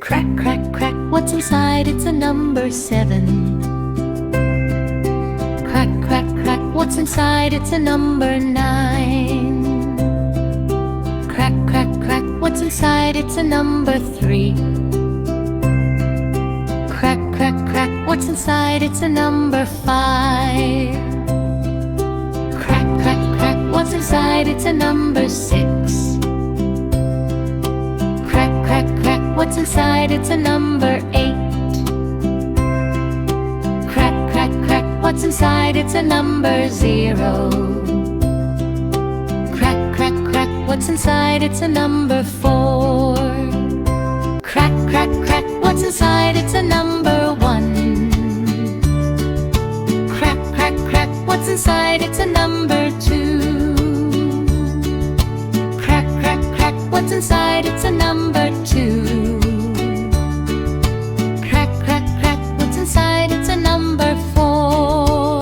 Crack, crack, crack, what's inside? It's a number 7. Crack, crack, crack, what's inside? It's a number 9. Crack, crack, crack, what's inside? It's a number 3. Crack, crack, crack, what's inside? It's a number 5. Crack, crack, crack, what's inside? It's a number 6. Crack, crack, crack, what's inside? It's a number 8. Crack, crack, crack, what's inside? It's a number 0. Crack, crack, crack, what's inside? It's a number 4. Crack, crack, crack, what's inside? It's a number 1. Crack, crack, crack, what's inside? It's a number 2. Crack, crack, crack, what's inside? It's a number 2. Crack, crack, crack, what's inside? It's a number 4.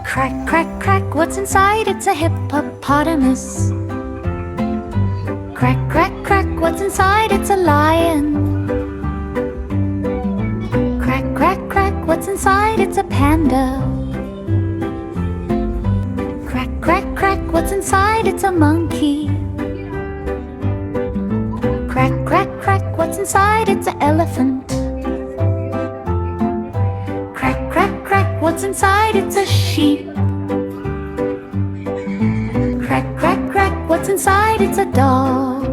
Crack, crack, crack, what's inside? It's a hippopotamus. Crack, crack, crack, what's inside? It's a lion. Crack, crack, crack, what's inside? It's a panda. Crack, crack, crack, what's inside? It's a monkey. Crack, crack, crack, what's inside? It's an elephant. Crack, crack, crack, what's inside? It's a sheep. Crack, crack, crack, what's inside? It's a dog.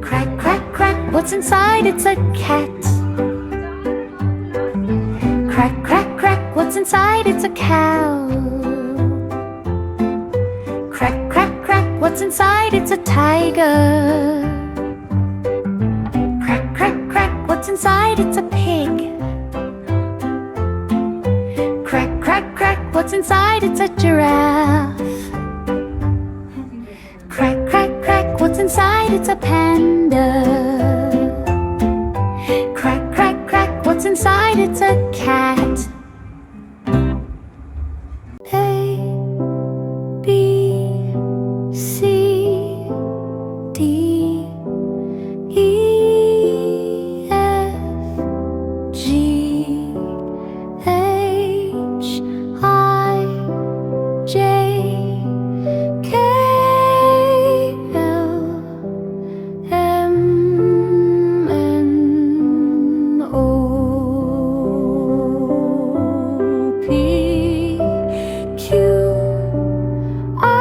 Crack, crack, crack, what's inside? It's a cat. Crack, crack, crack, what's inside? It's a cow. Crack, crack, crack, what's inside? It's a tiger. Crack, crack, crack, what's inside? It's a pig. Crack, crack, crack, what's inside? It's a giraffe. Crack, crack, crack, what's inside? It's a panda. Crack, crack, crack, what's inside? It's a cat. A, B, C, D, E, F, G, H, I, J, K, L, M, N, O, P, Q, R,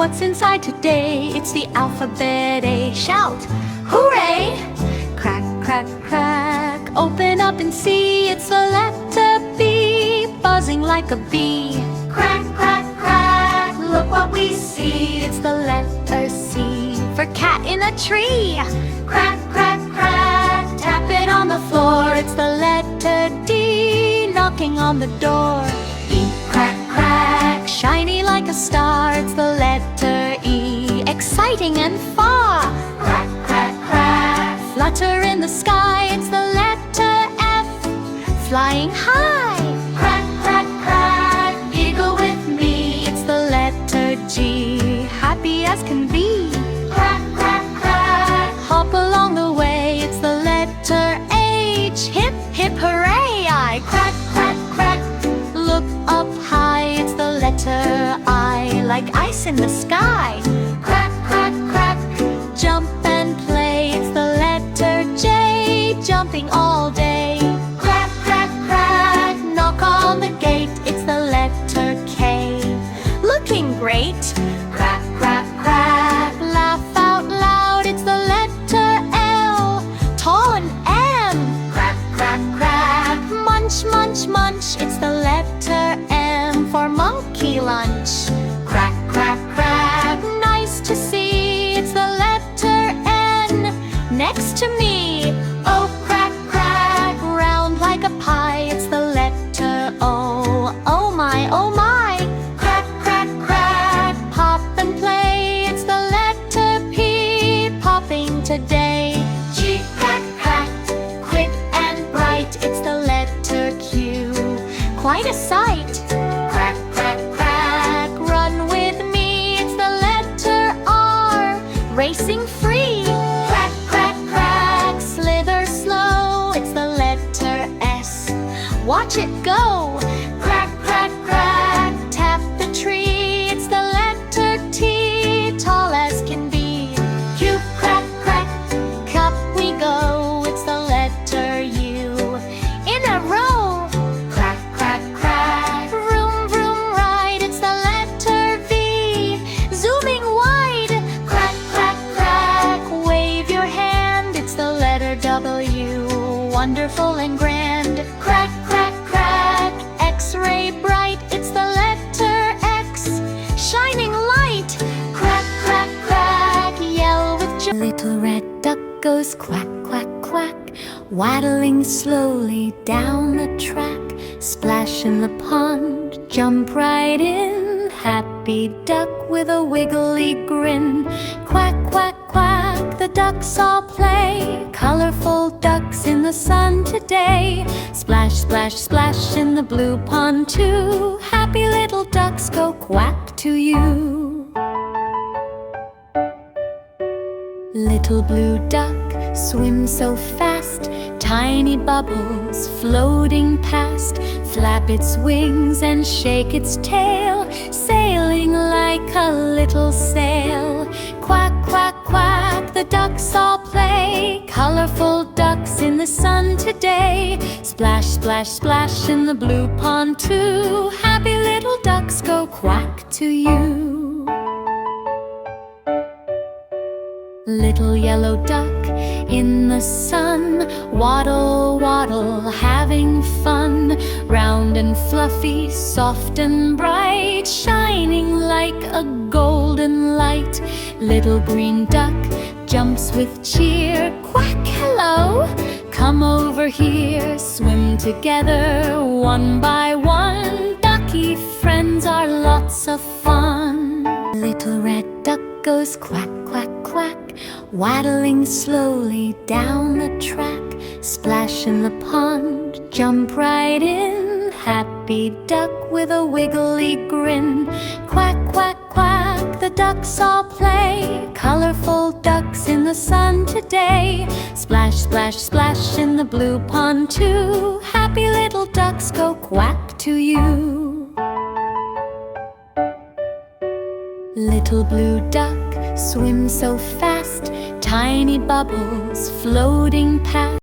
what's inside today. It's the alphabet A. Shout, hooray! Crack, crack, crack, open up and see. It's the letter B, buzzing like a bee. Crack, crack, crack, look what we see. It's the letter C, for cat in a tree. Crack, crack, crack, tap it on the floor. It's the letter D, knocking on the door. E, crack, crack, shiny like a star. It's the letter E, exciting and far. Crack, crack, crack, flutter in the sky. It's the letter F, flying high. Crack, crack, crack, giggle with me. It's the letter G, happy as can be. Crack, crack, crack, hop along the way. It's the letter H, hip, hip, hooray! I crack, crack, crack, look up high. It's the letter I, like ice in the sky. Crack, crack, crack, jump and play. It's the letter J, jumping all day. Crack, crack, crack, knock on the gate. It's the letter K, looking great. Crack, crack, crack, laugh out loud. It's the letter L, tall and M. Crack, crack, crack, munch, munch, munch. It's the letter M, for monkey lunch. Crack, crack, crack, nice to see. It's the letter N, next to me. Oh, crack, crack, round like a pie. It's the letter O, oh my, oh my. Crack, crack, crack, pop and play. It's the letter P, popping today. G, crack, crack, quick and bright. It's the letter Q, quite a sight. Crack, crack, crack, run with me. It's the letter R, racing free. Crack, crack, crack, slither slow. It's the letter S, watch it go. Crack, crack, crack, tap the tree. It's the letter T, tall as can be. Q, crack, crack, cup we go. It's the letter U, in a row. Crack, crack, crack, vroom, vroom, ride. It's the letter V, zooming wide. Crack, crack, crack, wave your hand. It's the letter W, wonderful and grand. Crack, crack, crack, X-ray bright. It's the letter X, shining light. Crack, crack, crack, yell with joy. Little red duck goes quack, quack, quack, waddling slowly down the track. Splash in the pond, jump right in. Happy duck with a wiggly grin. Quack, quack, quack, the ducks all play. Colorful ducks in the sun today. Splash, splash, splash in the blue pond too. Happy little ducks go quack to you. Little blue duck swims so fast, tiny bubbles floating past. Flap its wings and shake its tail, sailing like a little sail. Quack, quack, quack, the ducks all play. Colorful ducks in the sun today. Splash, splash, splash in the blue pond too. Happy little ducks go quack to you. Little yellow duck in the sun, waddle, waddle, having fun. Round and fluffy, soft and bright, shining like a golden light. Little green duck jumps with cheer. Quack, hello, come over here. Swim together one by one. Ducky friends are lots of fun. Little red duck goes quack, quack, quack, waddling slowly down the track. Splash in the pond, jump right in. Happy duck with a wiggly grin. Quack, quack, quack, the ducks all play. Colorful ducks in the sun today. Splash, splash, splash in the blue pond too. Happy little ducks go quack to you. Little blue duck swims so fast, tiny bubbles floating past.